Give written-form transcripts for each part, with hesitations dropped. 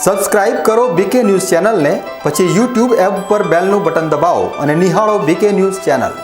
Subscribe કરો બીકે news ચેનલને, પછી YouTube એપ પર બેલનું બટન દબાવો અને નિહાળો બીકે ન્યૂઝ ચેનલ।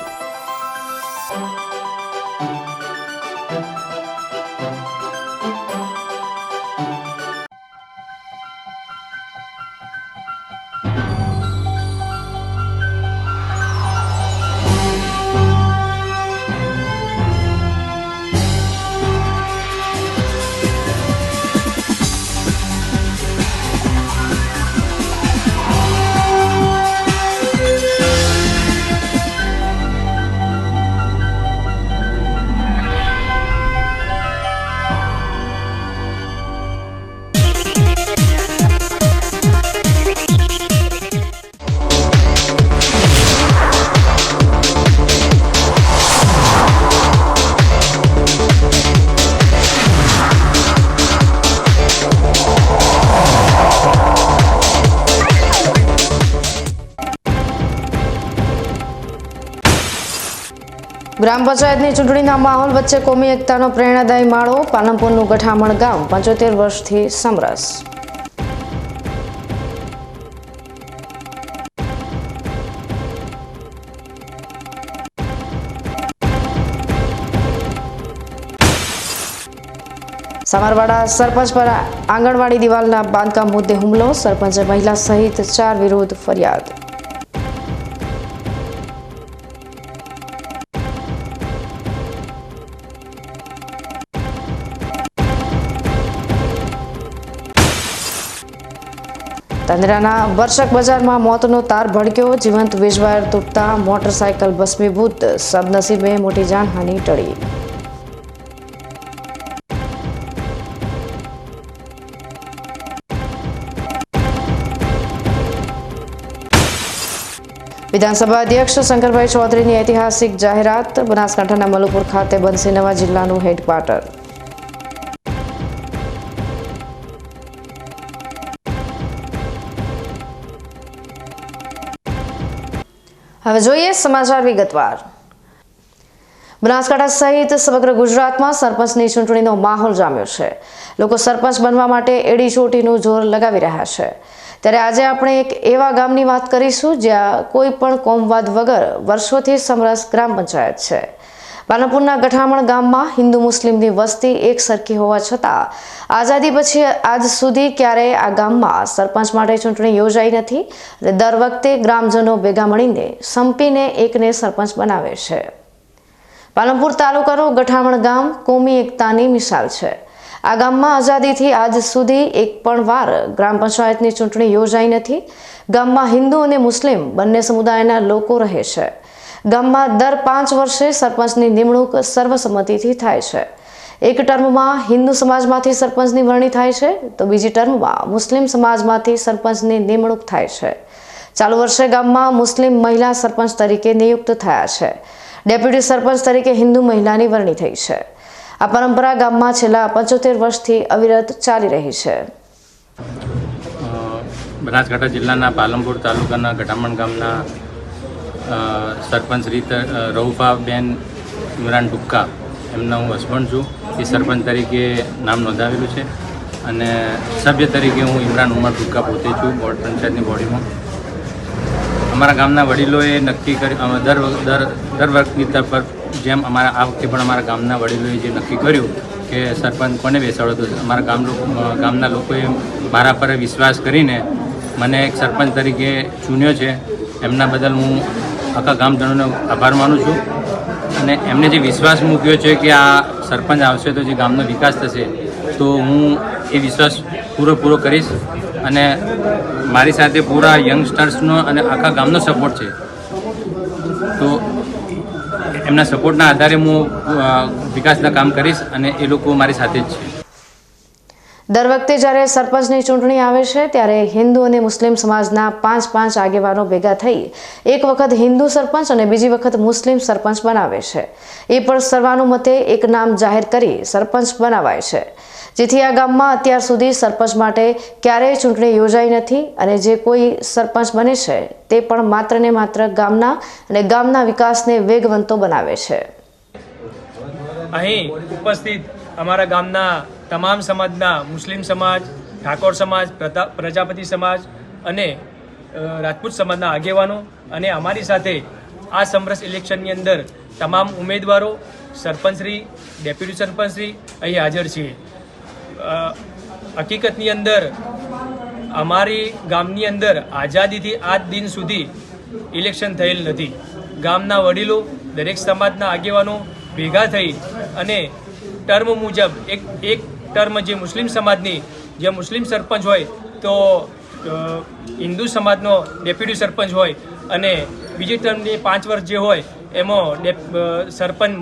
ગ્રામ પંચાયતની ચૂંટણીના માહોલ વચ્ચે કોમી એકતાનો પ્રેરણાદાયી માળો। પાલનપુરનું ગઠામણ ગામ 75 વર્ષથી સમરસ। સામરવાડા સરપંચ પર આંગણવાડી દિવાલના બાંધકામ મુદ્દે હુમલો। સરપંચે મહિલા સહિત 4 વિરુદ્ધ ફરિયાદ। તંદરાના વર્ષક બજારમાં મોતનો તાર ભડક્યો। જીવંત વીજવાયર તૂટતા મોટરસાયકલ ભસ્મીભૂત। સદનસીબે મોટી જાનહાનિ ટળી। વિધાનસભા અધ્યક્ષ શંકરભાઈ ચૌધરીની ઐતિહાસિક જાહેરાત। બનાસકાંઠાના મલુપુર ખાતે બનશે નવા જિલ્લાનું હેડક્વાર્ટર। હવે જોઈએ સમાચાર વિગતવાર। બનાસકાંઠા સહિત સમગ્ર ગુજરાતમાં સરપંચની ચૂંટણીનો માહોલ જામ્યો છે। લોકો સરપંચ બનવા માટે એડી ચોટીનું જોર લગાવી રહ્યા છે। ત્યારે આજે આપણે એક એવા ગામની વાત કરીશું જ્યાં કોઈ પણ કોમવાદ વગર વર્ષોથી સમરસ ગ્રામ પંચાયત છે। પાલનપુરના ગઠામણ ગામમાં હિન્દુ મુસ્લિમની વસ્તી એક સરખી હોવા છતાં આઝાદી પછી આજ સુધી ક્યારેય આ ગામમાં સરપંચ માટે ચૂંટણી યોજાઈ નથી અને દર વખતે ગ્રામજનો ભેગા મળીને સંપીને એકને સરપંચ બનાવે છે। પાલનપુર તાલુકાનું ગઠામણ ગામ કોમી એકતાની મિસાલ છે। આ ગામમાં આઝાદીથી આજ સુધી એક પણ વાર ગ્રામ પંચાયતની ચૂંટણી યોજાઈ નથી। ગામમાં હિન્દુ અને મુસ્લિમ બંને સમુદાયના લોકો રહે છે। ગામમાં દર 5 વર્ષે સરપંચની નિમણૂક સર્વસંમતિથી થાય છે। એક ટર્મમાં હિન્દુ સમાજમાંથી સરપંચની વરણી થાય છે તો બીજી ટર્મમાં મુસ્લિમ સમાજમાંથી સરપંચની નિમણૂક થાય છે। ચાલુ વર્ષે ગામમાં મુસ્લિમ મહિલા સરપંચ તરીકે નિયુક્ત થયા છે। ડેપ્યુટી સરપંચ તરીકે હિન્દુ મહિલાની વરણી થઈ છે। આ પરંપરા ગામમાં છેલ્લા 75 વર્ષથી અવિરત ચાલી રહી છે। બનાસકાંઠા જિલ્લાના પાલનપુર તાલુકાના ગઠામણ ગામના સરપંચ શ્રી રઉફાબેન ઇમરાન ટુક્કા એમના હું હસબન્ડ છું। એ સરપંચ તરીકે નામ નોંધાવેલું છે અને સભ્ય તરીકે હું ઇમરાન ઉમર ટુક્કા પોતે છું બોર્ડ પંચાયતની બોડીમાં। અમારા ગામના વડીલોએ નક્કી કર્યું દર વખતની તરફ જેમ આ વખતે પણ અમારા ગામના વડીલોએ જે નક્કી કર્યું કે સરપંચ કોને બેસાડો, તો અમારા ગામના લોકોએ મારા પર વિશ્વાસ કરીને મને એક સરપંચ તરીકે ચૂન્યો છે। એમના બદલ હું આખા ગામજનોનો આભાર માનું છું અને એમને જે વિશ્વાસ મૂક્યો છે કે આ સરપંચ આવશે તો જે ગામનો વિકાસ થશે, તો હું એ વિશ્વાસ પૂરો કરીશ અને મારી સાથે પૂરા યંગસ્ટર્સનો અને આખા ગામનો સપોર્ટ છે। તો એમના સપોર્ટના આધારે હું વિકાસના કામ કરીશ અને એ લોકો મારી સાથે જ છે। દર વખતે જ્યારે સરપંચની ચૂંટણી આવે છે ત્યારે હિન્દુ અને મુસ્લિમ સમાજના 5 આગેવાનો ભેગા થઈ એક વખત હિન્દુ સરપંચ અને બીજી વખત મુસ્લિમ સરપંચ બનાવે છે। એ પણ સર્વાનુમતે એક નામ જાહેર કરી સરપંચ બનાવાય છે, જેથી આ ગામમાં અત્યાર સુધી સરપંચ માટે ક્યારેય ચૂંટણી યોજાઈ નથી અને જે કોઈ સરપંચ બને છે તે પણ માત્ર ને માત્ર ગામના અને ગામના વિકાસને વેગવંતો બનાવે છે। અહીં ઉપસ્થિત અમારા ગામના તમામ સમાજના મુસ્લિમ સમાજ, ઠાકોર સમાજ, પ્રજાપતિ સમાજ અને રાજપૂત સમાજના આગેવાનો અને અમારી સાથે આ સમરસ ઇલેક્શનની અંદર તમામ ઉમેદવારો, સરપંચશ્રી, ડેપ્યુટી સરપંચશ્રી અહીં હાજર છીએ. હકીકતની અંદર અમારી ગામની અંદર આઝાદીથી આજ દિન સુધી ઇલેક્શન થયેલ નથી. ગામના વડીલો, દરેક સમાજના આગેવાનો ભેગા થઈ અને ટર્મ મુજબ એક ટર્મ જે મુસ્લિમ સમાજની, જે મુસ્લિમ સરપંચ હોય તો હિન્દુ સમાજનો ડેપ્યુટી સરપંચ હોય અને બીજી ટર્મની 5 વર્ષ જે હોય એમાં સરપંચ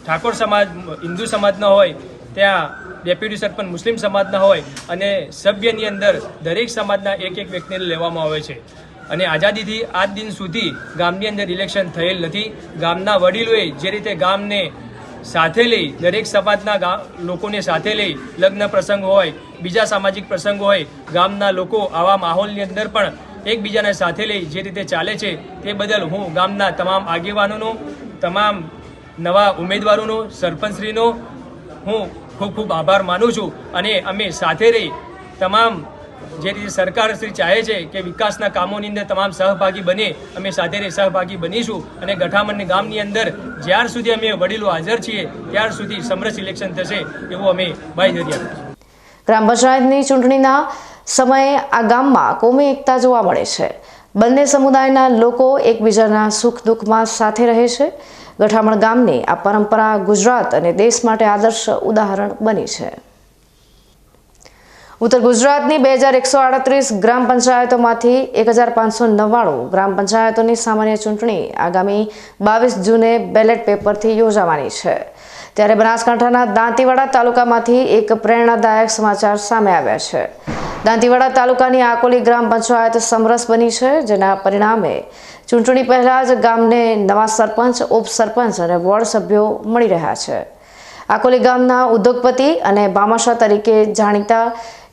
ઠાકોર સમાજ હિન્દુ સમાજના હોય, ત્યાં ડેપ્યુટી સરપંચ મુસ્લિમ સમાજના હોય અને સભ્યની અંદર દરેક સમાજના એક વ્યક્તિને લેવામાં આવે છે. અને આઝાદીથી આજ દિન સુધી ગામની અંદર ઇલેક્શન થયેલ નથી. ગામના વડીલોએ જે રીતે ગામને સાથે લઈ, દરેક સમાજના લોકોને સાથે લઈ, લગ્ન પ્રસંગ હોય, બીજા સામાજિક પ્રસંગ હોય, ગામના લોકો આવા માહોલની અંદર પણ એકબીજાને સાથે લઈ જે રીતે ચાલે છે તે બદલ હું ગામના તમામ આગેવાનોનો, તમામ નવા ઉમેદવારોનો, સરપંચશ્રીનો હું ખૂબ ખૂબ આભાર માનું છું. અને અમે સાથે રહી તમામ જે રીતે સરકાર શ્રી ચાહે છે કે વિકાસના કામોની અંદર તમામ સહભાગી બને, અમે સાથે રહી સહભાગી બનીશું. અને ગઠામણ ગામની અંદર જ્યાર સુધી અમે વડીલો હાજર છીએ ત્યાર સુધી સમરસ ઇલેક્શન થશે એવું અમે બાંયધરી આપીશું. ગ્રામ પંચાયતની ચૂંટણીના સમયે આ ગામમાં કોમી એકતા જોવા મળે છે. બંને સમુદાયના લોકો એકબીજાના સુખ દુઃખમાં સાથે રહે છે. ગઠામણ ગામની આ પરંપરા ગુજરાત અને દેશ માટે આદર્શ ઉદાહરણ બની છે. ઉત્તર ગુજરાતની 2138 ગ્રામ પંચાયતોમાંથી 1599 ગ્રામ પંચાયતોની સામાન્ય ચૂંટણી આગામી 22 જૂને બેલેટ પેપરથી યોજાવાની છે. ત્યારે બનાસકાંઠાના દાંતીવાડા તાલુકામાંથી એક પ્રેરણાદાયક સમાચાર સામે આવ્યા છે. દાંતીવાડા તાલુકાની આકોલી ગ્રામ પંચાયત સમરસ બની છે, જેના પરિણામે ચૂંટણી પહેલા જ ગામને નવા સરપંચ, ઉપસરપંચ અને વોર્ડ સભ્યો મળી રહ્યા છે. આકોલી ગામના ઉદ્યોગપતિ અને ભામાશા તરીકે જાણીતા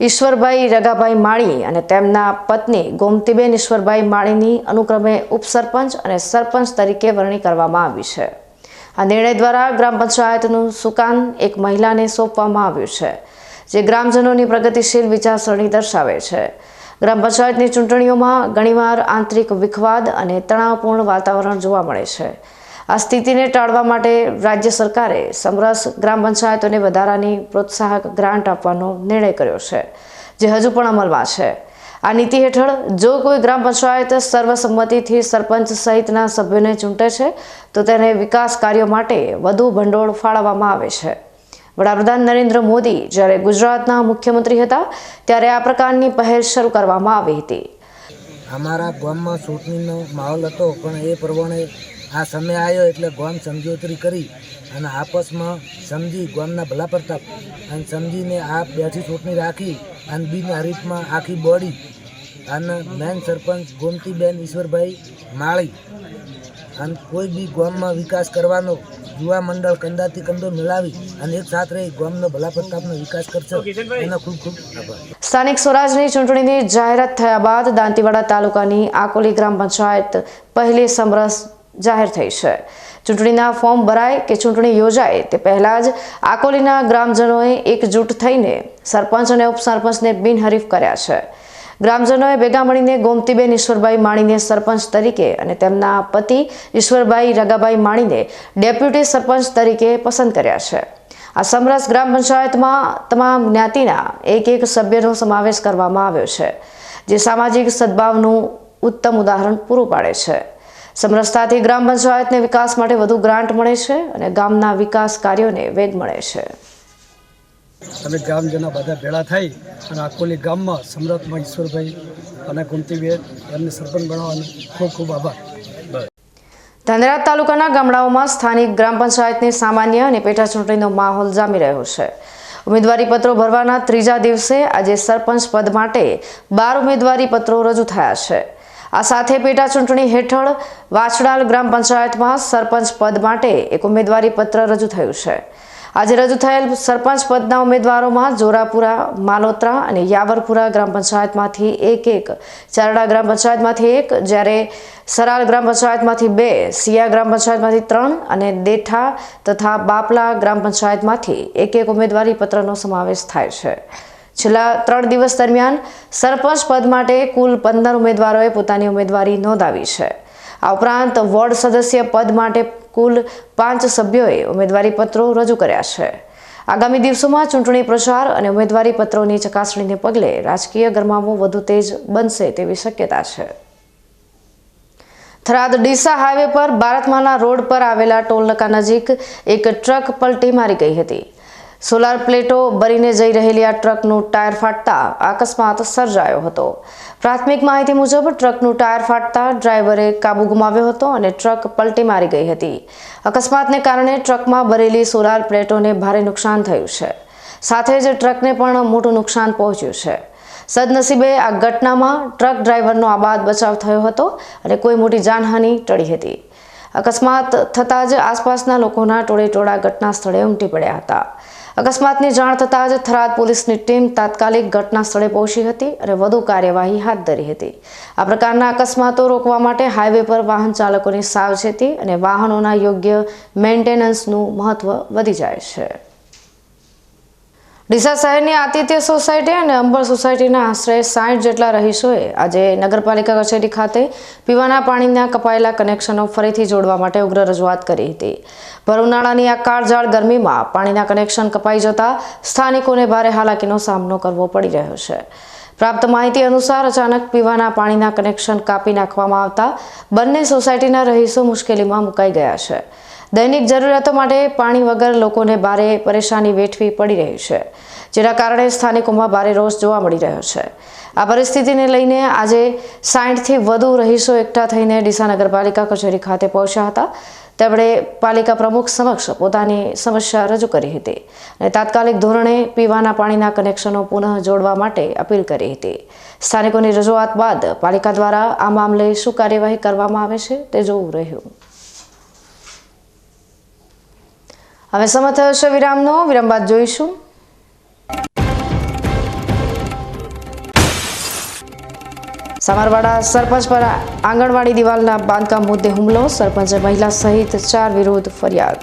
ઈશ્વરભાઈ રગાભાઈ માળી અને તેમના પત્ની ગોમતીબેન ઈશ્વરભાઈ માળીની અનુક્રમે ઉપસરપંચ અને સરપંચ તરીકે વરણી કરવામાં આવી છે. આ નિર્ણય દ્વારા ગ્રામ પંચાયતનું સુકાન એક મહિલાને સોંપવામાં આવ્યું છે, જે ગ્રામજનોની પ્રગતિશીલ વિચારસરણી દર્શાવે છે. ગ્રામ પંચાયતની ચૂંટણીઓમાં ઘણીવાર આંતરિક વિખવાદ અને તણાવપૂર્ણ વાતાવરણ જોવા મળે છે. આ સ્થિતિને ટાળવા માટે રાજ્ય સરકારે સમરસ ગ્રામ પંચાયતોને વધારાની પ્રોત્સાહક ગ્રાન્ટ આપવાનો નિર્ણય કર્યો છે, જે હજુ પણ અમલમાં છે. આ નીતિ હેઠળ જો કોઈ ગ્રામ પંચાયત સર્વસંમતિથી સરપંચ સહિતના સભ્યોને ચૂંટે છે તો તેને વિકાસ કાર્યો માટે વધુ ભંડોળ ફાળવવામાં આવે છે. વડાપ્રધાન નરેન્દ્ર મોદી જ્યારે ગુજરાતના મુખ્યમંત્રી હતા ત્યારે આ પ્રકારની પહેલ શરૂ કરવામાં આવી હતી. અમારા ગામમાં ચૂંટણીનો માહોલ હતો, પણ એ પ્રમાણે આ સમય આવ્યો એટલે ગામ સમજોતરી કરી અને આપસમાં સમજી ગામના ભલા પ્રતાપ અને સમજીને આ બેઠી ચૂંટણી રાખી અને બિનહરીફમાં આખી બોડી અને મેન સરપંચ ગોમતીબેન ઈશ્વરભાઈ માળી અને કોઈ બી ગામમાં વિકાસ કરવાનો યુવા મંડળ કંદાથી કંદો મિલાવી અને એક સાથે રહી ગામનો ભલા પ્રતાપનો વિકાસ કરશે. એનો ખૂબ ખૂબ આભાર. સ્થાનિક સ્વરાજની ચૂંટણીની જાહેરાત થયા બાદ દાંતીવાડા તાલુકાની આકોલી ગ્રામ પંચાયત પહેલી સમરસ જાહેર થઈ છે. ચૂંટણીના ફોર્મ ભરાય કે ચૂંટણી યોજાય તે પહેલા જ આકોલીના ગ્રામજનોએ એકજૂટ થઈને સરપંચ અને ઉપસરપંચને બિનહરીફ કર્યા છે. ગ્રામજનોએ ભેગા મળીને ગોમતીબેન ઈશ્વરભાઈ માળીને સરપંચ તરીકે અને તેમના પતિ ઈશ્વરભાઈ રગાભાઈ માળીને ડેપ્યુટી સરપંચ તરીકે પસંદ કર્યા છે. આ સમરસ ગ્રામ પંચાયતમાં તમામ જ્ઞાતિના એક સભ્યનો સમાવેશ કરવામાં આવ્યો છે, જે સામાજિક સદભાવનું ઉત્તમ ઉદાહરણ પૂરું પાડે છે. સમરસતાથી ગ્રામ પંચાયતને વિકાસ માટે વધુ ગ્રાન્ટ મળે છે અને ગામના વિકાસ કાર્યોને વેગ મળે છે. અમે ગ્રામજનો બધા ભેળા થઈ અને આકોલી ગામમાં સમરસમાં ઈશ્વરભાઈ અને ગોમતીબેન એમને સરપંચ બનાવવાનો ખૂબ ખૂબ આભાર. ધાનેરા તાલુકાના ગામડાઓમાં સ્થાનિક ગ્રામ પંચાયતની સામાન્ય અને પેટા ચૂંટણીનો માહોલ જામી રહ્યો છે. ઉમેદવારી પત્રો ભરવાના ત્રીજા દિવસે આજે સરપંચ પદ માટે 12 ઉમેદવારી પત્રો રજૂ થયા છે. આ સાથે પેટા ચૂંટણી હેઠળ વાછડાલ ગ્રામ પંચાયતમાં સરપંચ પદ માટે એક ઉમેદવારી પત્ર રજૂ થયું છે. આજે રજૂ થયેલ સરપંચ પદના ઉમેદવારોમાં જોરાપુરા, માલોત્રા અને યાવરપુરા ગ્રામ પંચાયતમાંથી એક, ચારડા ગ્રામ પંચાયતમાંથી એક, જ્યારે સરાલ ગ્રામ પંચાયતમાંથી 2, સિયા ગ્રામ પંચાયતમાંથી 3 અને દેઠા તથા બાપલા ગ્રામ પંચાયતમાંથી એક ઉમેદવારી પત્રનો સમાવેશ થાય છે. છેલ્લા 3 દિવસ દરમિયાન સરપંચ પદ માટે કુલ 15 ઉમેદવારોએ પોતાની ઉમેદવારી નોંધાવી છે. આ ઉપરાંત વોર્ડ સદસ્ય પદ માટે કુલ 5 સભ્યોએ ઉમેદવારી પત્રો રજૂ કર્યા છે. આગામી દિવસોમાં ચૂંટણી પ્રચાર અને ઉમેદવારી પત્રોની ચકાસણીને પગલે રાજકીય ગરમાવો વધુ તેજ બનશે તેવી શક્યતા છે. થરાદ ડીસા હાઈવે પર ભારતમાલા રોડ પર આવેલા ટોલનાકા નજીક એક ટ્રક પલટી મારી ગઈ હતી. સોલાર પ્લેટો ભરીને જઈ રહેલી આ ટ્રકનું ટાયર ફાટતા અકસ્માત સર્જાયો હતો. પ્રાથમિક માહિતી મુજબ ટ્રકનું ટાયર ફાટતા ડ્રાઈવરે કાબુ ગુમાવ્યો હતો અને ટ્રક પલટી મારી ગઈ હતી. અકસ્માતને કારણે ટ્રકમાં ભરેલી સોલાર પ્લેટોને ભારે નુકસાન થયું છે. સાથે જ ટ્રકને પણ મોટું નુકસાન પહોંચ્યું છે. સદનસીબે આ ઘટનામાં ટ્રક ડ્રાઈવરનો આબાદ બચાવ થયો હતો અને કોઈ મોટી જાનહાનિ ટળી હતી. અકસ્માત થતાં જ આસપાસના લોકોના ટોળેટોળા ઘટના સ્થળે ઉમટી પડ્યા હતા. અકસ્માતની જાણ થતાં જ થરાદ પોલીસની ટીમ તાત્કાલિક ઘટના સ્થળે પહોંચી હતી અને વધુ કાર્યવાહી હાથ ધરી હતી. આ પ્રકારના અકસ્માતો રોકવા માટે હાઈવે પર વાહન ચાલકોની સાવચેતી અને વાહનોના યોગ્ય મેન્ટેનન્સનું મહત્વ વધી જાય છે. ડીસા શહેરની આતિથ્ય સોસાયટી અને અંબર સોસાયટીના આશરે 60 જેટલા રહીશોએ આજે નગરપાલિકા કચેરી ખાતે પીવાના પાણીના કપાયેલા કનેક્શનો ફરીથી જોડવા માટે ઉગ્ર રજૂઆત કરી હતી. ભર ઉનાળાની આ કાળઝાળ ગરમીમાં પાણીના કનેક્શન કપાઈ જતા સ્થાનિકોને ભારે હાલાકીનો સામનો કરવો પડી રહ્યો છે. પ્રાપ્ત માહિતી અનુસાર અચાનક પીવાના પાણીના કનેક્શન કાપી નાખવામાં આવતા બંને સોસાયટીના રહીશો મુશ્કેલીમાં મુકાઈ ગયા છે. દૈનિક જરૂરિયાતો માટે પાણી વગર લોકોને ભારે પરેશાની વેઠવી પડી રહી છે, જેના કારણે સ્થાનિકોમાં ભારે રોષ જોવા મળી રહ્યો છે. આ પરિસ્થિતિને લઈને આજે 60થી વધુ રહીશો એકઠા થઈને ડીસા નગરપાલિકા કચેરી ખાતે પહોંચ્યા હતા. તેમણે પાલિકા પ્રમુખ સમક્ષ પોતાની સમસ્યા રજૂ કરી હતી અને તાત્કાલિક ધોરણે પીવાના પાણીના કનેક્શનો પુનઃ જોડવા માટે અપીલ કરી હતી. સ્થાનિકોની રજૂઆત બાદ પાલિકા દ્વારા આ મામલે શું કાર્યવાહી કરવામાં આવે છે તે જોવું રહ્યું. હવે સમય થયો છે વિરામનો. વિરામ બાદ જોઈશું સામરવાડા સરપંચ પર આંગણવાડી દિવાલના બાંધકામ મુદ્દે હુમલો. સરપંચે મહિલા સહિત 4 વિરુદ્ધ ફરિયાદ.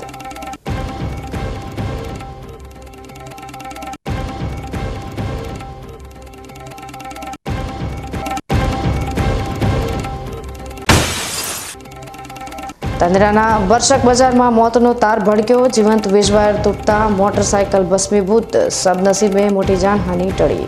તંદરાના વર્ષક બજારમાં મોતનો તાર ભડક્યો. જીવંત વીજવાયર તૂટતા મોટરસાયકલ ભસ્મીભૂત. સદનસીબે મોટી જાનહાનિ ટળી.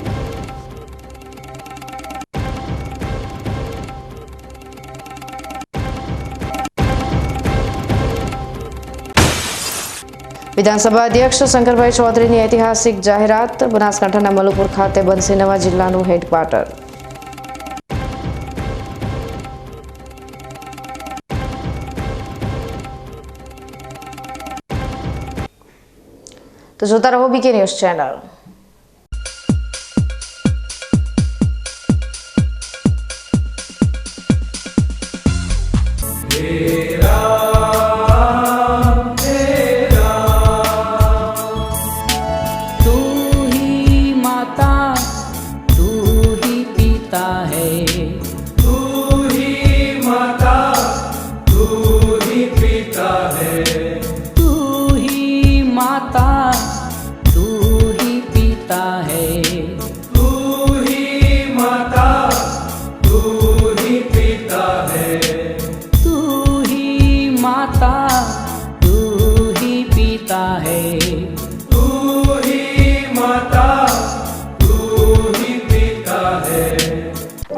વિધાનસભા અધ્યક્ષ શંકરભાઈ ચૌધરીની ઐતિહાસિક જાહેરાત. બનાસકાંઠાના મલુપુર ખાતે બનશે નવા જિલ્લાનું હેડક્વાર્ટર. તો જોતા રહો BK news channel.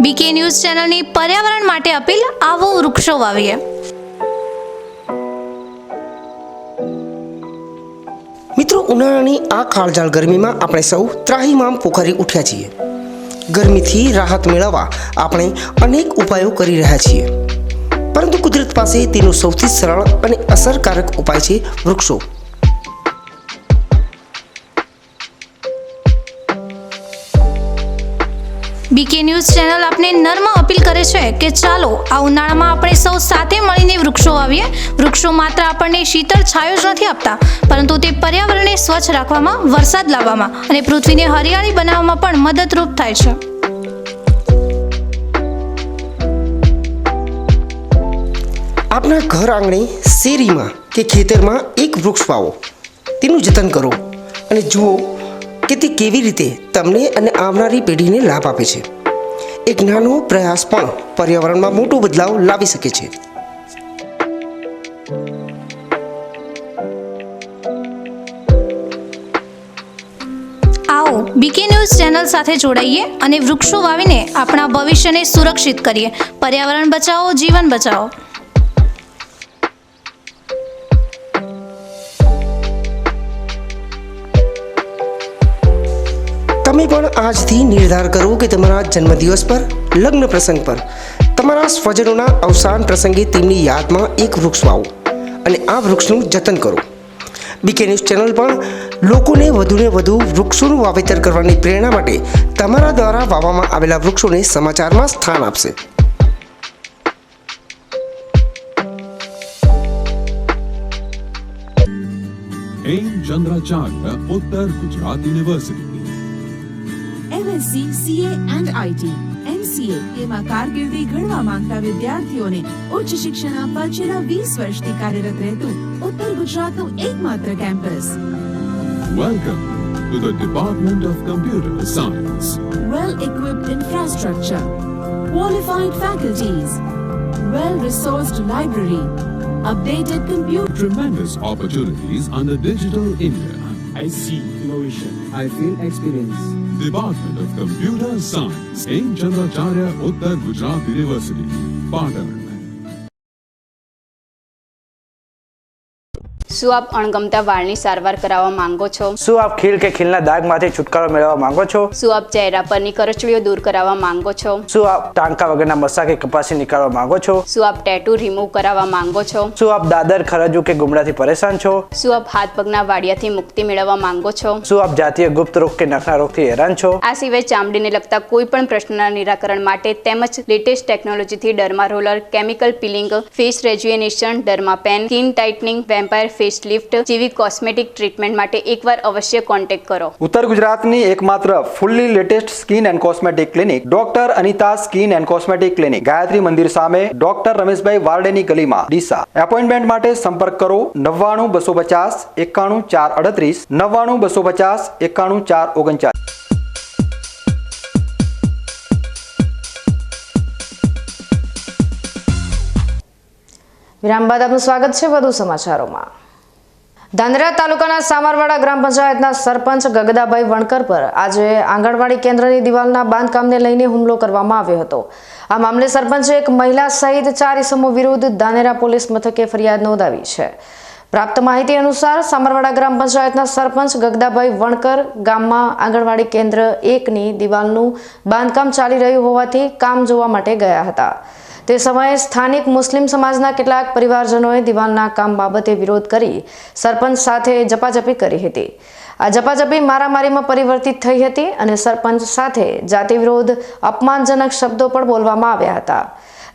BK news ચેનલની પર્યાવરણ માટે અપીલ. આવો વૃક્ષો વાવીએ. મિત્રો, ઉનાળાની આ કાળઝાળ ગરમીમાં આપણે સૌ ત્રાહિમામ પોખરી ઉઠ્યા છીએ. ગરમીથી રાહત મેળવવા આપણે અનેક ઉપાયો કરી રહ્યા છીએ, પરંતુ કુદરત પાસે તેનો સૌથી સરળ અને અસરકારક ઉપાય છે વૃક્ષો. બીકે ન્યૂઝ ચેનલ આપને નર્મ અપીલ કરે છે કે ચાલો આ ઉનાળામાં આપણે સૌ સાથે મળીને વૃક્ષો વાવીએ. વૃક્ષો માત્ર આપણને શીતળ છાયો જ નથી આપતા, પરંતુ તે પર્યાવરણને સ્વચ્છ રાખવામાં, વરસાદ લાવવામાં અને પૃથ્વીને હરિયાળી બનાવવામાં પણ મદદરૂપ થાય છે. આપના ઘર આંગણે, શેરીમાં કે ખેતરમાં એક વૃક્ષ વાવો, તેનું જતન કરો અને જુઓ કે તે કેવી રીતે તમને અને આવનારી પેઢીને લાભ આપે છે. એક નાનો પ્રયાસ પણ પર્યાવરણમાં મોટો બદલાવ લાવી શકે છે. આવો બીકે ન્યૂઝ ચેનલ સાથે જોડાઈએ અને વૃક્ષો વાવીને આપણા ભવિષ્યને સુરક્ષિત કરીએ. પર્યાવરણ બચાવો, જીવન બચાવો. તમે પણ આજથી નિર્ધાર કરો કે તમારા જન્મદિવસ પર, લગ્ન પ્રસંગ પર, તમારા સ્વજનોના અવસાન પ્રસંગે તેમની યાદમાં એક વૃક્ષ વાવો અને આ વૃક્ષનું જતન કરો. બીકે ન્યૂઝ ચેનલ પણ લોકોને વધુને વધુ વૃક્ષોનું વાવેતર કરવાની પ્રેરણા માટે તમારા દ્વારા વાવવામાં આવેલા વૃક્ષોને સમાચારમાં સ્થાન આપશે. ચંદ્રાચાર્ય ઉત્તર Gujarat university MSc, CA and IT, MCA તેમાં કારકિર્દી ઘડવા માંગતા વિદ્યાર્થીઓને ઉચ્ચ શિક્ષણ આપવા છેલ્લા 20 વર્ષથી કાર્યરત રહેતું ઉત્તર ગુજરાતનું એકમાત્ર campus. Welcome to the department of computer science. Well-equipped infrastructure, qualified faculties, well-resourced library, updated computer. Tremendous opportunities under Digital India. I see innovation. I feel experience. Department of Computer Science in Chandracharya Uttar Gujarat University, Patan. શું આપ અણગમતા વાળની સારવાર કરાવવા માંગો છો? શું આપ ખીલ કે ખીલના દાગમાંથી છુટકારો મેળવવા માંગો છો? શું આપ ચહેરા પરની કરચલીઓ દૂર કરાવવા માંગો છો? શું આપ ટાંકા વગરના મસા કે કપાસી નીકાળવા માંગો છો? શું આપ ટેટુ રિમૂવ કરાવવા માંગો છો? શું આપ દાદર, ખરજુ કે ગુમડાથી પરેશાન છો? શું આપ હાથ પગના વાડિયાથી મુક્તિ મેળવવા માંગો છો? શું આપ જાતીય ગુપ્ત રોગ કે નખના રોગથી હેરાન છો? આ સિવાય ચામડીને લગતા કોઈ પણ પ્રશ્નના નિરાકરણ માટે તેમજ લેટેસ્ટ ટેકનોલોજીથી derma roller, chemical peeling, face rejuvenation, derma pen, skin tightening, vampire face lift જેવી કોસ્મેટિક ટ્રીટમેન્ટ માટે એકવાર અવશ્ય કોન્ટેક્ટ કરો. ઉત્તર ગુજરાતની એકમાત્ર fully latest skin and cosmetic clinic doctor Anita skin and cosmetic clinic, Gayatri Mandir સામે, ડોક્ટર રમેશભાઈ વારડેની ગલીમાં, ડીસા. એપોઇન્ટમેન્ટ માટે સંપર્ક કરો 99 250 91 438, 99 250 91 439. વિરામ બાદ આપનું સ્વાગત છે વધુ સમાચારોમાં. ધાંધ્રા તાલુકાના સામરવાડા ગ્રામ પંચાયતના સરપંચ ગગદાભાઈ વણકર પર આજે આંગણવાડી કેન્દ્રની દિવાલના બાંધકામને લઈને હુમલો કરવામાં આવ્યો હતો. આ મામલે સરપંચે એક મહિલા સહિત 4 ઇસમો વિરુદ્ધ ધાનેરા પોલીસ મથકે ફરિયાદ નોંધાવી છે. પ્રાપ્ત માહિતી અનુસાર સામરવાડા ગ્રામ પંચાયતના સરપંચ ગગદાભાઈ વણકર ગામમાં આંગણવાડી કેન્દ્ર 1ની દિવાલનું બાંધકામ ચાલી રહ્યું હોવાથી કામ જોવા માટે ગયા હતા. તે સમયે સ્થાનિક મુસ્લિમ સમાજના કેટલાક પરિવારજનોએ દિવાલના કામ બાબતે વિરોધ કરી સરપંચ સાથે ઝપાઝપી કરી હતી. આ ઝપાઝપી મારામારીમાં પરિવર્તિત થઈ હતી અને સરપંચ સાથે જાતિ વિરોધ અપમાનજનક શબ્દો પણ બોલવામાં આવ્યા હતા.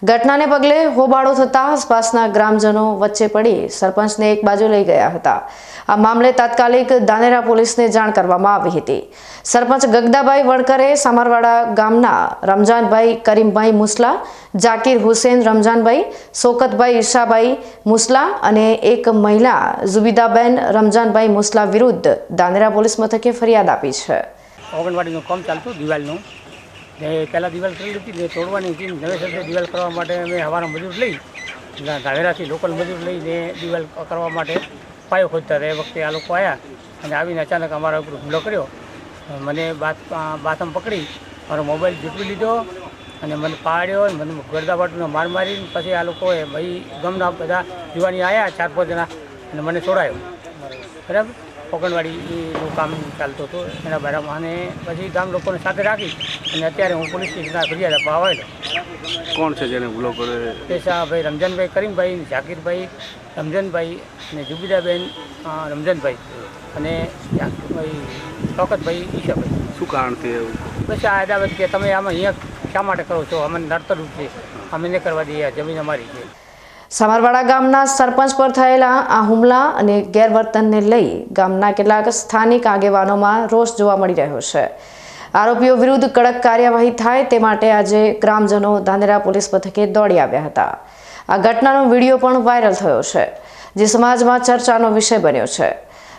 ઘટનાને પગલે હોબાળો થતા આસપાસના ગ્રામજનો વચ્ચે પડી સરપંચને એક બાજુ લઈ ગયા હતા. આ મામલે તાત્કાલિક ધાનેરા પોલીસને જાણ કરવામાં આવી હતી. સરપંચ ગગદાભાઈ વણકરે સામરવાડા ગામના રમજાનભાઈ કરીમભાઈ મુસલા, જાકીર હુસેન રમજાનભાઈ, શોકતભાઈ ઈશાભાઈ મુસલા અને એક મહિલા ઝુબીદાબેન રમજાનભાઈ મુસલા વિરુદ્ધ ધાનેરા પોલીસ મથકે ફરિયાદ આપી છે. આંગણવાડીનું કામ ચાલતું દિવાલનું, ને પહેલાં દિવાલ કરી લીધી ને તોડવાની હતી. નવેસરથી દિવાલ કરવા માટે અમે હવાના મજૂર લઈ, ધાનેરાથી લોકલ મજૂર લઈને દિવાલ કરવા માટે પાયો ખોદતા હતા. એ વખતે આ લોકો આવ્યા અને આવીને અચાનક અમારા ઉપર હુમલો કર્યો. મને બાથમ પકડી મારો મોબાઈલ ઝૂંટવી લીધો અને મને પાડ્યો, મને ગરદાબાટનો માર મારીને પછી આ લોકોએ ભાઈ ગામના બધા યુવાની આવ્યા 4-5 જણા અને મને છોડાયો. બરાબર, આંગણવાડીનું કામ ચાલતું હતું એના બરાબર. અને પછી ગામ લોકોને સાથે રાખી અને અત્યારે હું પોલીસ સ્ટેશનના ફરિયાદ આપવા આવેલો. કોણ છે જેને હુમલો કર્યો? પેશાભાઈ રમજાનભાઈ કરીમભાઈ, જાકીરભાઈ રમજાનભાઈ અને જુબીદાબેન રમજાનભાઈ અને ભાઈ શોકતભાઈ ઈશાભાઈ. શું કારણ છે એવું? બસ આ અદાવત કે તમે આમાં અહીંયા શા માટે કરો છો, અમને નડતરરૂપ છે, અમે નહીં કરવા દઈએ, જમીન અમારી છે. સામરવાડા ગામના સરપંચ પર થયેલા આ હુમલા અને ગેરવર્તનને લઈ ગામના કેટલાક સ્થાનિક આગેવાનોમાં રોષ જોવા મળી રહ્યો છે. આરોપીઓ વિરુદ્ધ કડક કાર્યવાહી થાય તે માટે આજે ગ્રામજનો ધાનેરા પોલીસ મથકે દોડી આવ્યા હતા. આ ઘટનાનો વિડીયો પણ વાયરલ થયો છે, જે સમાજમાં ચર્ચાનો વિષય બન્યો છે.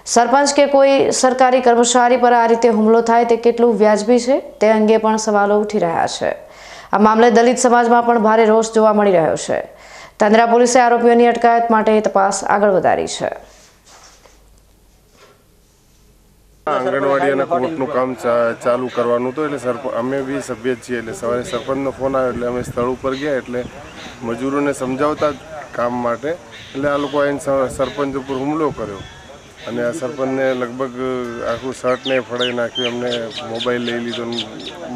સરપંચ કે કોઈ સરકારી કર્મચારી પર આ રીતે હુમલો થાય તે કેટલું વ્યાજબી છે તે અંગે પણ સવાલો ઉઠી રહ્યા છે. આ મામલે દલિત સમાજમાં પણ ભારે રોષ જોવા મળી રહ્યો છે. તાંદરા પોલીસે આરોપીઓની અટકાયત માટે તપાસ આગળ વધારી છે. આંગણવાડી અને કોર્ટનું કામ ચાલુ કરવાનું હતું એટલે અમે બી સભ્ય છીએ એટલે સવારે સરપંચનો ફોન આવ્યો એટલે અમે સ્થળ ઉપર ગયા એટલે મજૂરોને સમજાવતા કામ માટે એટલે આ લોકો આવીને સરપંચ ઉપર હુમલો કર્યો અને આ સરપંચને લગભગ આખું શર્ટને ફળાઈ નાખ્યું, અમને મોબાઈલ લઈ લીધો,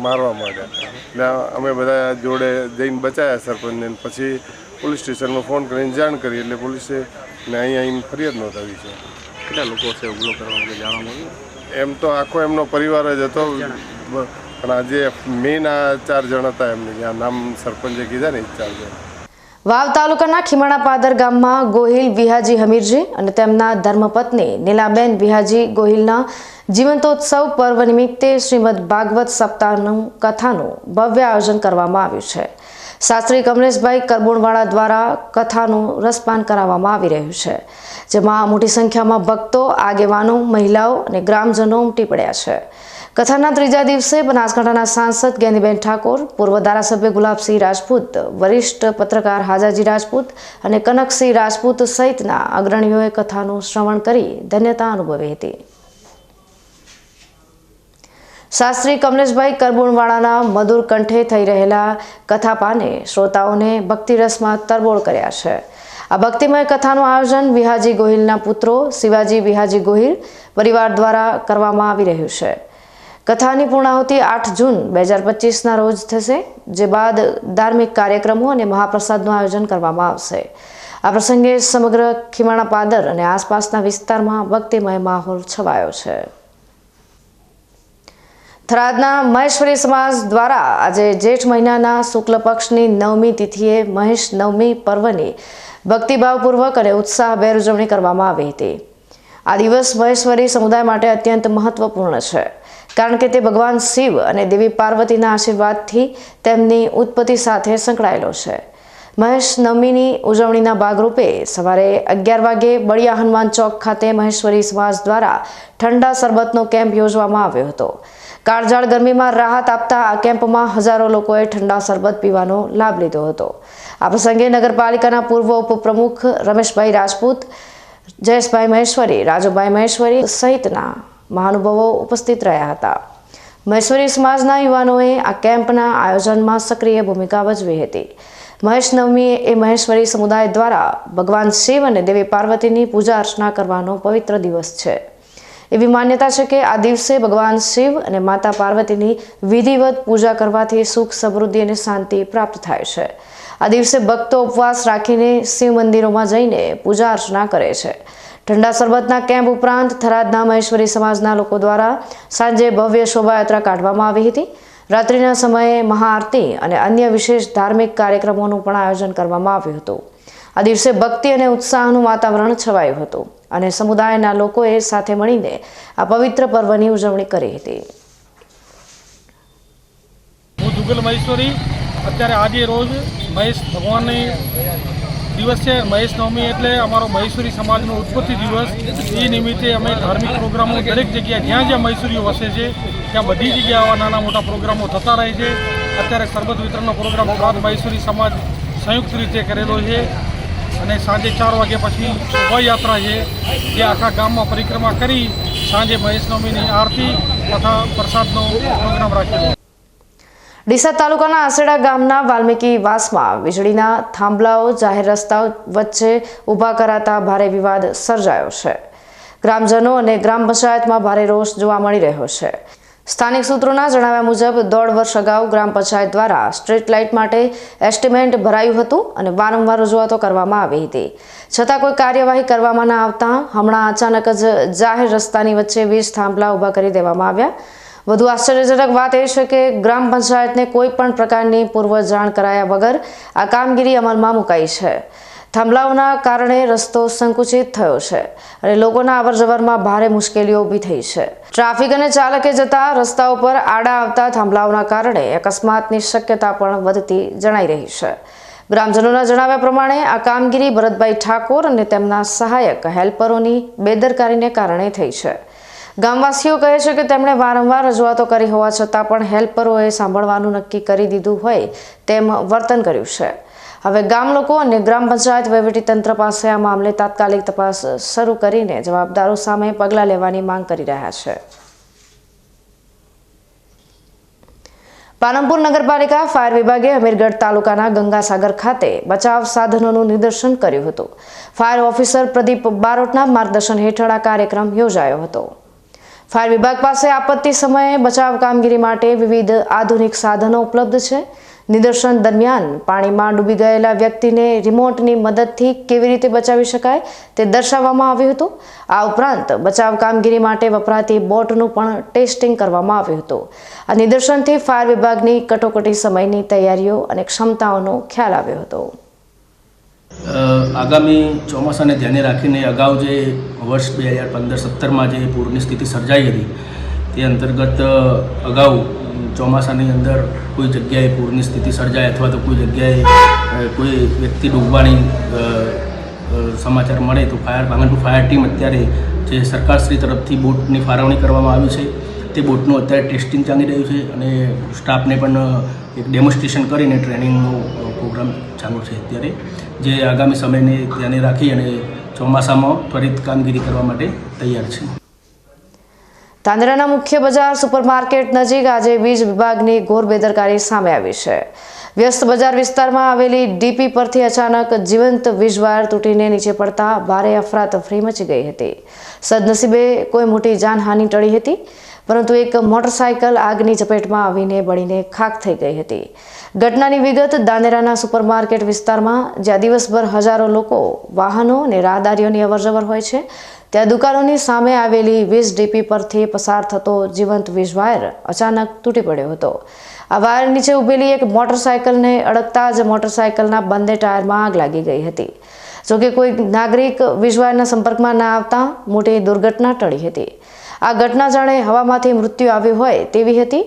મારવા માંડ્યા. એટલે અમે બધા જોડે જઈને બચાવ્યા સરપંચને. પછી પોલીસ સ્ટેશનમાં ફોન કરીને જાણ કરી એટલે પોલીસે અહીંયા આવીને ફરિયાદ નોંધાવી છે. કેટલા લોકો છે હુમલો કરવા માટે જાણવા મળ્યું? એમ તો આખો એમનો પરિવાર જ હતો, પણ આજે મેઇન આ 4 જણ હતા એમને જ્યાં નામ સરપંચે કીધા ને 4 જણ. વાવ તાલુકાના ખીમાણા પાદર ગામમાં ગોહિલ વિહાજી હમીરજી અને તેમના ધર્મપત્ની નીલાબેન વિહાજી ગોહિલના જીવંતોત્સવ પર્વ નિમિત્તે શ્રીમદ ભાગવત સપ્તાહનું કથાનું ભવ્ય આયોજન કરવામાં આવ્યું છે. શાસ્ત્રી કમલેશભાઈ કરબુણવાળા દ્વારા કથાનું રસપાન કરાવવામાં આવી રહ્યું છે, જેમાં મોટી સંખ્યામાં ભક્તો, આગેવાનો, મહિલાઓ અને ગ્રામજનો ઉમટી પડ્યા છે. કથાના ત્રીજા દિવસે બનાસકાંઠાના સાંસદ જ્ઞાનીબેન ઠાકોર, પૂર્વ ધારાસભ્ય ગુલાબસિંહ રાજપૂત, વરિષ્ઠ પત્રકાર હાજાજી રાજપૂત અને કનકસિંહ રાજપૂત સહિતના અગ્રણીઓએ કથાનું શ્રવણ કરી ધન્યતા અનુભવી હતી. શાસ્ત્રી કમલેશભાઈ કરબુણવાળાના મધુર કંઠે થઈ રહેલા કથાપાને શ્રોતાઓને ભક્તિરસમાં તરબોળ કર્યા છે. આ ભક્તિમય કથાનું આયોજન વિહાજી ગોહિલના પુત્રો શિવાજી વિહાજી ગોહિલ પરિવાર દ્વારા કરવામાં આવી રહ્યું છે. કથાની પૂર્ણાહુતિ 8 જૂન 2025ના રોજ થશે, જે બાદ ધાર્મિક કાર્યક્રમો અને મહાપ્રસાદનું આયોજન કરવામાં આવશે. આ પ્રસંગે સમગ્ર ખીમાણા પાદર અને આસપાસના વિસ્તારમાં ભક્તિમય માહોલ છવાયો છે. થરાદના મહેશ્વરી સમાજ દ્વારા આજે જેઠ મહિનાના શુક્લ પક્ષની 9મી તિથિએ મહેશ નવમી પર્વની ભક્તિભાવપૂર્વક અને ઉત્સાહભેર ઉજવણી કરવામાં આવી હતી. આ દિવસ મહેશ્વરી સમુદાય માટે અત્યંત મહત્વપૂર્ણ છે, કારણ કે તે ભગવાન શિવ અને દેવી પાર્વતીના આશીર્વાદથી તેમની ઉત્પત્તિ સાથે સંકળાયેલો છે. મહેશ નવમીની ઉજવણીના ભાગરૂપે સવારે 11 વાગે બળિયા હનુમાન ચોક ખાતે મહેશ્વરી સમાજ દ્વારા ઠંડા શરબતનો કેમ્પ યોજવામાં આવ્યો હતો. કાળઝાળ ગરમીમાં રાહત આપતા આ કેમ્પમાં હજારો લોકોએ ઠંડા શરબત પીવાનો લાભ લીધો હતો. આ પ્રસંગે નગરપાલિકાના પૂર્વ ઉપપ્રમુખ રમેશભાઈ રાજપૂત, જયેશભાઈ મહેશ્વરી, રાજુભાઈ મહેશ્વરી સહિતના મહાનુભાવો ઉપસ્થિત રહ્યા હતા. મહેશ્વરી સમાજના યુવાનોએ આ કેમ્પના આયોજનમાં સક્રિય ભૂમિકા ભજવી હતી. મહેશ નવમી એ મહેશ્વરી સમુદાય દ્વારા ભગવાન શિવ અને દેવી પાર્વતીની પૂજા અર્ચના કરવાનો પવિત્ર દિવસ છે. એવી માન્યતા છે કે આ દિવસે ભગવાન શિવ અને માતા પાર્વતીની વિધિવત પૂજા કરવાથી સુખ, સમૃદ્ધિ અને શાંતિ પ્રાપ્ત થાય છે. આ દિવસે ભક્તો ઉપવાસ રાખીને શિવ મંદિરોમાં જઈને પૂજા અર્ચના કરે છે. ઠંડા શરબતના કેમ્પ ઉપરાંત થરાદના મહેશ્વરી સમાજના લોકો દ્વારા સાંજે ભવ્ય શોભાયાત્રા કાઢવામાં આવી હતી. રાત્રિના સમયે મહાઆરતી અને અન્ય વિશેષ ધાર્મિક કાર્યક્રમોનું પણ આયોજન કરવામાં આવ્યું હતું. આ દિવસે ભક્તિ અને ઉત્સાહનું વાતાવરણ છવાયું હતું અને સમુદાયના લોકોએ સાથે મળીને આ પવિત્ર પર્વની ઉજવણી કરી હતી. હું જુગલ મહેશ્વરી. અત્યારે આજે રોજ મહેશ ભગવાનની દિવસ છે. મહેશ નવમી એટલે અમારો મહેશ્વરી સમાજનો ઉત્પત્તિ દિવસ. એ નિમિત્તે અમે ધાર્મિક પ્રોગ્રામો દરેક જગ્યાએ જ્યાં જ્યાં મહેશ્વરીઓ વસે છે ત્યાં બધી જગ્યાએ આવા નાના મોટા પ્રોગ્રામો થતા રહે છે. અત્યારે શરબત વિતરણનો પ્રોગ્રામ પ્રાંત મહેશ્વરી સમાજ સંયુક્ત રીતે કરેલો છે અને સાંજે 4 વાગ્યા પછી શોભાયાત્રા છે, જે આખા ગામમાં પરિક્રમા કરી સાંજે મહેશ નવમીની આરતી તથા પ્રસાદનો પ્રોગ્રામ રાખેલો. ડીસા તાલુકાના આસેડા ગામના વાલ્મીકી વાસમાં વીજળીના થાંભલાઓ જાહેર રસ્તાઓ વચ્ચે ઊભા કરાતા ભારે વિવાદ સર્જાયો છે. ગ્રામજનો અને ગ્રામ પંચાયતમાં ભારે રોષ જોવા મળી રહ્યો છે. સ્થાનિક સૂત્રોના જણાવ્યા મુજબ 1.5 વર્ષ અગાઉ ગ્રામ પંચાયત દ્વારા સ્ટ્રીટ લાઇટ માટે એસ્ટિમેટ ભરાયું હતું અને વારંવાર રજૂઆતો કરવામાં આવી હતી, છતાં કોઈ કાર્યવાહી કરવામાં ન આવતા હમણાં અચાનક જ જાહેર રસ્તાની વચ્ચે વીજ થાંભલા ઊભા કરી દેવામાં આવ્યા. વધુ આશ્ચર્યજનક વાત એ છે કે ગ્રામ પંચાયતને કોઈ પણ પ્રકારની પૂર્વ જાણ કરાયા વગર આ કામગીરી અમલમાં મુકાઈ છે. થાંભલાઓના કારણે રસ્તો સંકુચિત થયો છે અને લોકોના અવરજવરમાં ભારે મુશ્કેલીઓ ઊભી થઈ છે. ટ્રાફિક અને ચાલકે જતા રસ્તાઓ પર આડા આવતા થાંભલાઓના કારણે અકસ્માતની શક્યતા પણ વધતી જણાઈ રહી છે. ગ્રામજનોના જણાવ્યા પ્રમાણે આ કામગીરી ભરતભાઈ ઠાકોર અને તેમના સહાયક હેલ્પરોની બેદરકારીને કારણે થઈ છે. ગામવાસીઓ કહે છે કે તેમણે વારંવાર રજૂઆતો કરી હોવા છતાં પણ હેલ્પરોએ સાંભળવાનું નક્કી કરી દીધું હોય તેમ વર્તન કર્યું છે. હવે ગામ લોકો અને ગ્રામ પંચાયત વહીવટીતંત્ર પાસે આ મામલે તાત્કાલિક તપાસ શરૂ કરીને જવાબદારો સામે પગલાં લેવાની માંગ કરી રહ્યા છે. પાલનપુર નગરપાલિકા ફાયર વિભાગે અમીરગઢ તાલુકાના ગંગાસાગર ખાતે બચાવ સાધનોનું નિદર્શન કર્યું હતું. ફાયર ઓફિસર પ્રદીપ બારોટના માર્ગદર્શન હેઠળ આ કાર્યક્રમ યોજાયો હતો. ફાયર વિભાગ પાસે આપત્તિ સમયે બચાવ કામગીરી માટે વિવિધ આધુનિક સાધનો ઉપલબ્ધ છે. નિદર્શન દરમિયાન પાણીમાં ડૂબી ગયેલા વ્યક્તિને રિમોટની મદદથી કેવી રીતે બચાવી શકાય તે દર્શાવવામાં આવ્યું હતું. આ ઉપરાંત બચાવ કામગીરી માટે વપરાતી બોટનું પણ ટેસ્ટિંગ કરવામાં આવ્યું હતું. આ નિદર્શનથી ફાયર વિભાગની કટોકટી સમયની તૈયારીઓ અને ક્ષમતાઓનો ખ્યાલ આવ્યો હતો. આગામી ચોમાસાને ધ્યાને રાખીને અગાઉ જે વર્ષ 2015-17માં જે પૂરની સ્થિતિ સર્જાઈ હતી તે અંતર્ગત અગાઉ ચોમાસાની અંદર કોઈ જગ્યાએ પૂરની સ્થિતિ સર્જાય અથવા તો કોઈ જગ્યાએ કોઈ વ્યક્તિ ડૂબવાની સમાચાર મળે તો પાલનપુર ફાયર ટીમ અત્યારે જે સરકારશ્રી તરફથી બોટની ફાળવણી કરવામાં આવી છે તે બોટનું અત્યારે ટેસ્ટિંગ ચાલી રહ્યું છે અને સ્ટાફને પણ એક ડેમોન્સ્ટ્રેશન કરીને ટ્રેનિંગનો પ્રોગ્રામ ચાલુ છે અત્યારે, જે આગામી સમયને ધ્યાને રાખી અને ચોમાસામાં ત્વરિત કામગીરી કરવા માટે તૈયાર છે. તાંદરાના મુખ્ય બજાર સુપરમાર્કેટ નજીક આજે વીજ વિભાગની ઘોર બેદરકારી સામે આવી છે. વ્યસ્ત બજાર વિસ્તારમાં આવેલી ડીપી પરથી અચાનક જીવંત વીજ વાયર તૂટીને નીચે પડતા ભારે અફરાતફરી મચી ગઈ હતી. સદનસીબે કોઈ મોટી જાનહાનિ ટળી હતી, પરંતુ એક મોટરસાયકલ આગની ઝપેટમાં આવીને બળીને ખાખ થઈ ગઈ હતી. ઘટનાની વિગત દાનેરાના સુપરમાર્કેટ વિસ્તારમાં, જ્યાં દિવસભર હજારો લોકો, વાહનો અને રાહદારીઓની અવરજવર હોય છે, ત્યાં દુકાનોની સામે આવેલી વીજ ડીપી પરથી પસાર થતો જીવંત વીજ વાયર અચાનક તૂટી પડ્યો હતો. આ વાયર નીચે ઊભેલી એક મોટરસાયકલને અડકતા જ મોટરસાયકલના બંને ટાયરમાં આગ લાગી ગઈ હતી. જોકે કોઈ નાગરિક વીજ વાયરના સંપર્કમાં ના આવતા મોટી દુર્ઘટના ટળી હતી. આ ઘટના જાણે હવામાંથી મૃત્યુ આવ્યું હોય તેવી હતી,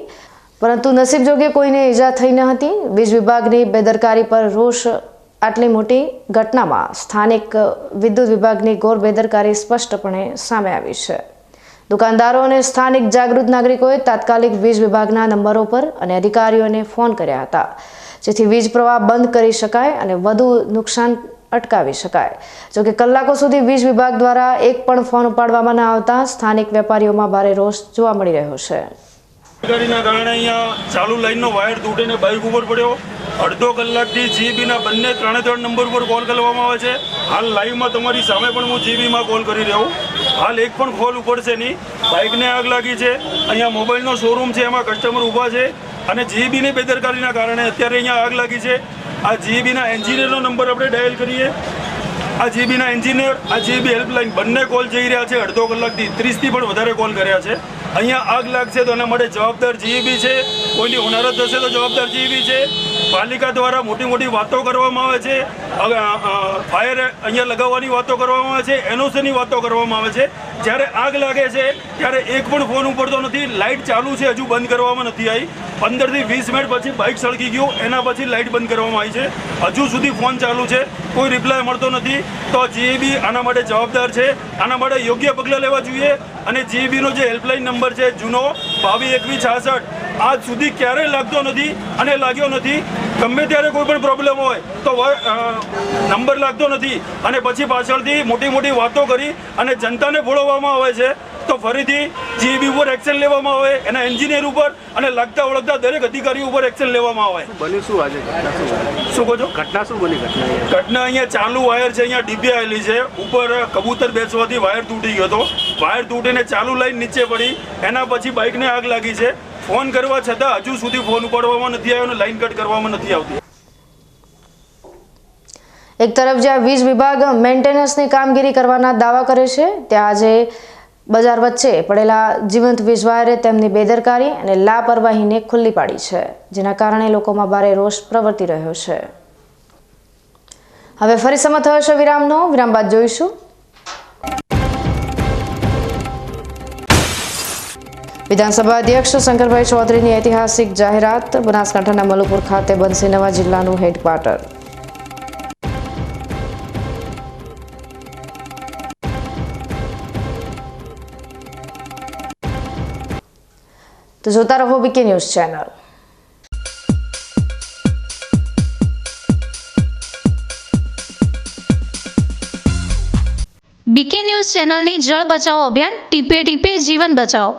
પરંતુ નસીબ જોગે કોઈને ઈજા થઈ ન હતી. વીજ વિભાગની બેદરકારી પર રોષ. આટલી મોટી ઘટનામાં સ્થાનિક વિદ્યુત વિભાગની ઘોર બેદરકારી સ્પષ્ટપણે સામે આવી છે. દુકાનદારો અને સ્થાનિક જાગૃત નાગરિકોએ તાત્કાલિક વીજ વિભાગના નંબરો પર અને અધિકારીઓને ફોન કર્યા હતા, જેથી વીજ પ્રવાહ બંધ કરી શકાય અને વધુ નુકસાન અટકાવી શકાય. જોકે કલાકો સુધી વીજ વિભાગ દ્વારા એક પણ ફોન ઉપાડવામાં ન આવતા સ્થાનિક વેપારીઓમાં ભારે રોષ જોવા મળી રહ્યો છે. બેદરકારીના કારણે અહીંયા ચાલુ લાઈનનો વાયર તૂટીને બાઇક ઉપર પડ્યો. અડધો કલાકથી જીબીના બંને 3 નંબર ઉપર કોલ કરવામાં આવે છે. હાલ લાઈવમાં તમારી સામે પણ હું જીબીમાં કોલ કરી રહ્યો છું. હાલ એક પણ કોલ ઉપડશે નહીં. બાઇકને આગ લાગી છે. અહીંયા મોબાઈલનો શોરૂમ છે, એમાં કસ્ટમર ઊભા છે અને જીબીની બેદરકારીના કારણે અત્યારે અહીંયા આગ લાગી છે. આ જીબીના એન્જિનિયરનો નંબર આપણે ડાયલ કરીએ. આ જીબીના એન્જિનિયર, આ જીબી હેલ્પલાઇન બંને કોલ જઈ રહ્યા છે. અડધો કલાકથી 30થી પણ વધારે કોલ કર્યા છે. અહીંયા આગ લાગશે તો એના માટે જવાબદાર જીબી છે. કોઈની હોનારત થશે તો જવાબદાર જીબી છે. પાલિકા દ્વારા મોટી મોટી વાતો કરવામાં આવે છે. ફાયર અહીંયા લગાવવાની વાતો કરવામાં આવે છે, એનઓસીની વાતો કરવામાં આવે છે. જ્યારે આગ લાગે છે ત્યારે એક પણ ફોન ઉપડતો નથી. લાઇટ ચાલુ છે, હજુ બંધ કરવામાં નથી આવી. 15થી 20 મિનિટ પછી બાઇક સળગી ગયું, એના પછી લાઇટ બંધ કરવામાં આવી છે. હજુ સુધી ફોન ચાલુ છે, કોઈ રિપ્લાય મળતો નથી. તો જીબી આના માટે જવાબદાર છે. આના માટે યોગ્ય પગલાં લેવા જોઈએ. અને જીબીનો જે હેલ્પલાઇન નંબર છે જૂનો 222166, આજ સુધી ક્યારેય લાગતો નથી અને લાગ્યો નથી. ગમે ત્યારે કોઈ પણ પ્રોબ્લેમ હોય તો નંબર લાગતો નથી અને પછી પાછળથી મોટી મોટી વાતો કરી અને જનતાને ભોળવવામાં આવે છે. તો ફરીથી જીબી ઉપર એક્શન લેવામાં આવે, એના એન્જિનિયર ઉપર અને લાગતા ઓળખતા દરેક અધિકારીઓ ઉપર એક્શન લેવામાં આવે. બન્યું શું આજે? શું કહો છો? ઘટના શું બની? ઘટના અહીંયા ચાલુ વાયર છે, અહીંયા ડીપી આવેલી છે, ઉપર કબૂતર બેસવાથી વાયર તૂટી ગયો હતો. વાયર તૂટીને ચાલુ લાઈન નીચે પડી, એના પછી બાઇકને આગ લાગી છે. ફોન કરવા છતાં હજુ સુધી ફોન ઉપાડવામાં નથી આવ્યો અને લાઈન કટ કરવામાં નથી આવતી. એક તરફ જ્યાં વીજ વિભાગ મેન્ટેનન્સની કામગીરી કરવાના દાવા કરે છે, ત્યાં આજે બજાર વચ્ચે પડેલા જીવંત વીજ વાયરે તેમની બેદરકારી અને લાપરવાહીને ખુલ્લી પાડી છે, જેના કારણે લોકોમાં ભારે રોષ પ્રવર્તી રહ્યો છે. હવે ફરી સમય થયો છે વિરામનો. વિરામ બાદ જોઈશું. વિધાનસભા અધ્યક્ષ શંકરભાઈ ચૌધરીની ઐતિહાસિક જાહેરાત. બનાસકાંઠાના મલુપુર ખાતે બનશે નવા જિલ્લાનું હેડક્વાર્ટર. તો જોતા રહો BK news channel. BK news ચેનલની જળ બચાવો અભિયાન ટીપે ટીપે જીવન બચાવો.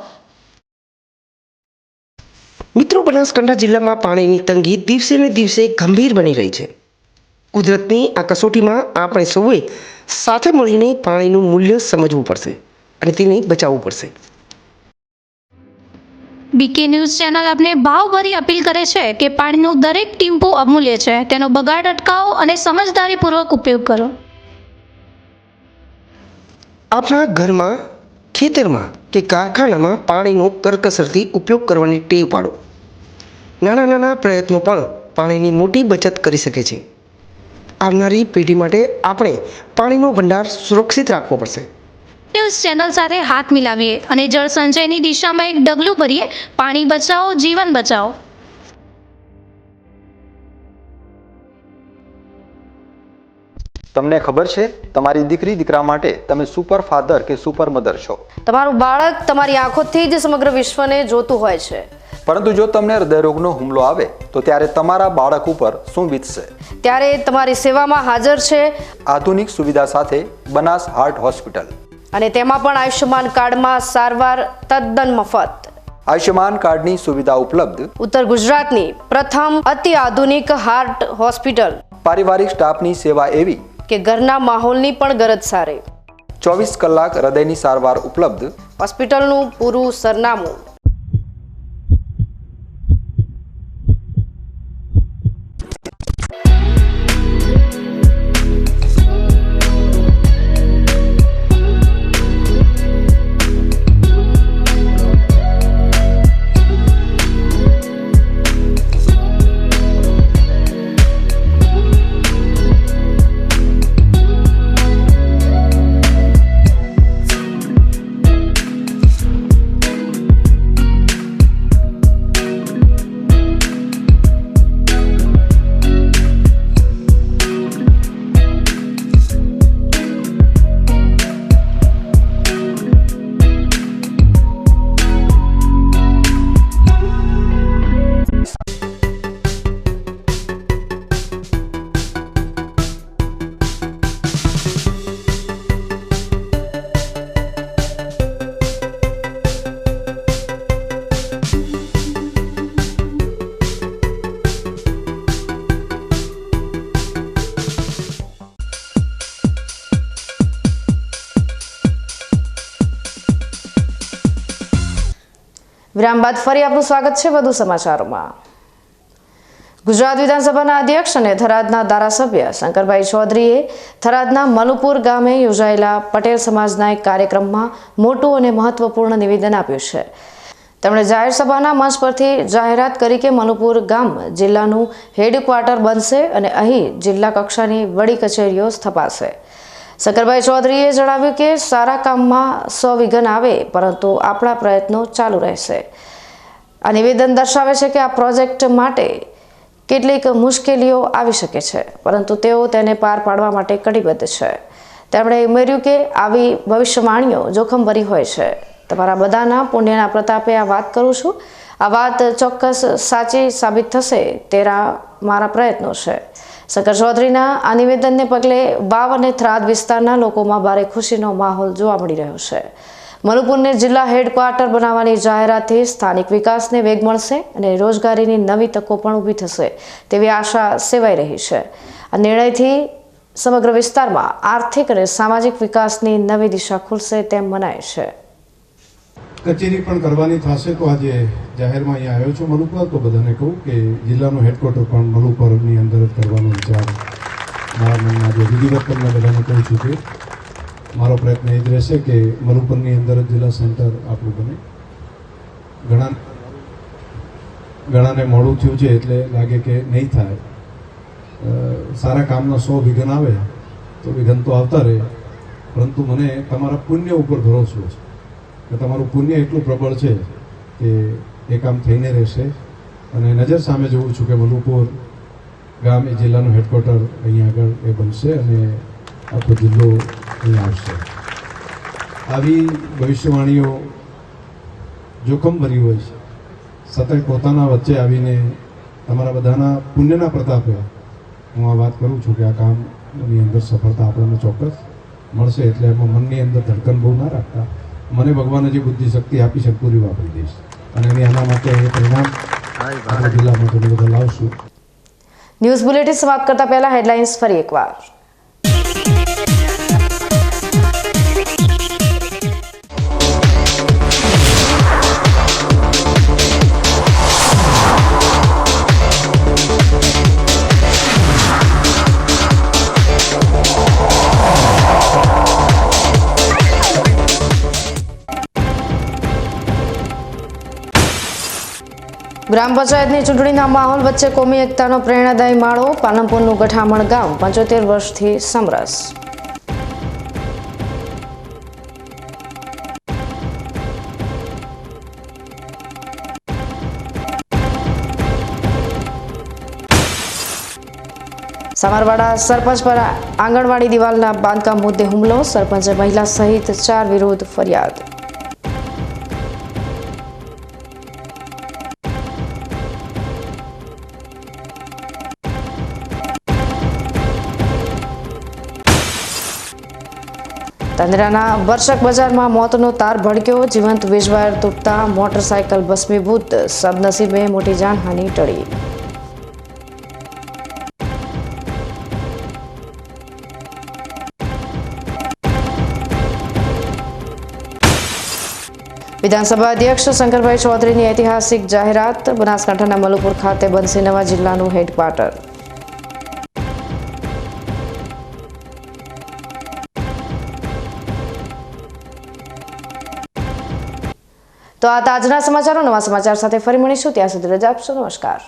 મિત્રો, બનાસકાંઠા જિલ્લામાં પાણીની તંગી દિવસે ને દિવસે ગંભીર બની રહી છે. કુદરતની આ કસોટીમાં આપણે સૌએ સાથે મળીને પાણીનું મૂલ્ય સમજવું પડશે અને તેને બચાવવું પડશે. બીકે ન્યૂઝ ચેનલ આપને ભાવભરી અપીલ કરે છે કે પાણીનું દરેક ટીમ્પો અમૂલ્ય છે. તેનો બગાડ અટકાવો અને સમજદારીપૂર્વક ઉપયોગ કરો. આપણા ઘરમાં, ખેતરમાં કે કારખાનામાં પાણીનો કરકસરથી ઉપયોગ કરવાની ટેવ પાડો. નાના નાના પ્રયત્નો પણ પાણીની મોટી બચત કરી શકે છે. આવનારી પેઢી માટે આપણે પાણીનો ભંડાર સુરક્ષિત રાખવો પડશે. ન્યૂઝ ચેનલ સાથે હાથ મિલાવીએ અને જળ સંચયની દિશામાં એક ડગલું ભરીએ. પાણી બચાવો, જીવન બચાવો. તમને ખબર છે, તમારી દીકરી દીકરા માટે તમે સુપર ફાધર કે સુપર મધર છો. તમારું બાળક તમારી આંખોથી જ સમગ્ર વિશ્વને જોતું હોય છે. પરંતુ જો તમને હૃદયરોગનો હુમલો આવે તો ત્યારે તમારા બાળક ઉપર શું વીતશે? ત્યારે તમારી સેવામાં હાજર છે આધુનિક સુવિધા સાથે બનાસ હાર્ટ હોસ્પિટલ, અને તેમાં પણ આયુષ્યમાન કાર્ડમાં સારવાર તદ્દન મફત. આયુષ્યમાન કાર્ડની સુવિધા ઉપલબ્ધ. ઉત્તર ગુજરાતની પ્રથમ અતિ આધુનિક હાર્ટ હોસ્પિટલ. પારિવારિક સ્ટાફની સેવા એવી કે ઘરના માહોલની પણ ગરજ સારે. 24 કલાક હૃદયની સારવાર ઉપલબ્ધ. હોસ્પિટલનું પૂરું સરનામું. વિરામ બાદ ફરી આપનું સ્વાગત છે વધુ સમાચારોમાં. ગુજરાત વિધાનસભાના અધ્યક્ષ અને થરાદના ધારાસભ્ય શંકરભાઈ ચૌધરીએ થરાદના મલુપુર ગામે યોજાયેલા પટેલ સમાજના એક કાર્યક્રમમાં મોટું અને મહત્વપૂર્ણ નિવેદન આપ્યું છે. તેમણે જાહેર સભાના મંચ પરથી જાહેરાત કરી કે મલુપુર ગામ જિલ્લાનું હેડક્વાર્ટર બનશે અને અહીં જિલ્લા કક્ષાની વડી કચેરીઓ સ્થપાશે. શંકરભાઈ ચૌધરીએ જણાવ્યું કે સારા કામમાં 100 વિઘન આવે, પરંતુ આપણા પ્રયત્નો ચાલુ રહેશે. આ નિવેદન દર્શાવે છે કે આ પ્રોજેક્ટ માટે કેટલીક મુશ્કેલીઓ આવી શકે છે, પરંતુ તેઓ તેને પાર પાડવા માટે કટિબદ્ધ છે. તેમણે ઉમેર્યું કે આવી ભવિષ્યવાણીઓ જોખમભરી હોય છે. તમારા બધાના પુણ્યના પ્રતાપે આ વાત કરું છું. આ વાત ચોક્કસ સાચી સાબિત થશે તેવા મારા પ્રયત્નો છે. શંકર ચૌધરીના આ નિવેદનને પગલે વાવ અને થરાદ વિસ્તારના લોકોમાં ભારે ખુશીનો માહોલ જોવા મળી રહ્યો છે. મલુપુરને જિલ્લા હેડક્વાર્ટર બનાવવાની જાહેરાતથી સ્થાનિક વિકાસને વેગ મળશે અને રોજગારીની નવી તકો પણ ઊભી થશે તેવી આશા સેવાઈ રહી છે. આ નિર્ણયથી સમગ્ર વિસ્તારમાં આર્થિક અને સામાજિક વિકાસની નવી દિશા ખુલશે તેમ મનાય છે. કચેરી પણ કરવાની થશે, તો આજે જાહેરમાં અહીંયા આવ્યો છું મલુપર, તો બધાને કહું કે જિલ્લાનું હેડક્વાર્ટર પણ મલુપરની અંદર જ કરવાનો વિચાર મારા મનમાં આજે વિધિવત તમને બધાને કહું છું કે મારો પ્રયત્ન એ જ રહેશે કે મલુપરની અંદર જ જિલ્લા સેન્ટર આપણું બને. ઘણાને મોડું થયું છે એટલે લાગે કે નહીં થાય. સારા કામના 100 વિઘન આવે તો વિઘન તો આવતા રહે, પરંતુ મને તમારા પુણ્ય ઉપર ભરોસો છે કે તમારું પુણ્ય એટલું પ્રબળ છે કે એ કામ થઈને રહેશે. અને નજર સામે જોઉં છું કે મલુપુર ગામ એ જિલ્લાનું હેડક્વાર્ટર અહીંયા આગળ એ બનશે અને આખો જિલ્લો અહીંયા આવશે. આવી ભવિષ્યવાણીઓ જોખમભરી હોય છે, સતત પોતાના વચ્ચે આવીને તમારા બધાના પુણ્યના પ્રતાપે હું આ વાત કરું છું કે આ કામની અંદર સફળતા આપણને ચોક્કસ મળશે. એટલે એમાં મનની અંદર ધડકન બહુ ના રાખતા, મને ભગવાને જે બુદ્ધિ શક્તિ આપી છે પૂરી વાપરી દઈશ અને એની આના માટે એ પરિણામ આપણા જિલ્લામાં તમે બધા લાવશું. ન્યૂઝ બુલેટિન સમાપ્ત કરતા પહેલા હેડલાઇન્સ ફરી એકવાર. ગ્રામ પંચાયતની ચૂંટણીના માહોલ વચ્ચે કોમી એકતાનો પ્રેરણાદાયી માળો. પાલનપુરનું ગઠામણ ગામ 75 વર્ષથી સમરસ. સામરવાડા સરપંચ પર આંગણવાડી દિવાલના બાંધકામ મુદ્દે હુમલો. સરપંચે મહિલા સહિત 4 વિરુદ્ધ ફરિયાદ. તંદરાના વર્ષક બજારમાં મોતનો તાર ભડક્યો. જીવંત વીજવાયર તૂટતા મોટરસાયકલ ભસ્મીભૂત. સદનસીબે મોટી જાનહાનિ ટળી. વિધાનસભા અધ્યક્ષ શંકરભાઈ ચૌધરીની ઐતિહાસિક જાહેરાત. બનાસકાંઠાના મલુપુર ખાતે બનશે નવા જિલ્લાનું હેડક્વાર્ટર. તો આ આજના સમાચારો. નવા સમાચાર સાથે ફરી મળીશું. ત્યાં સુધી રજા આપશો. નમસ્કાર.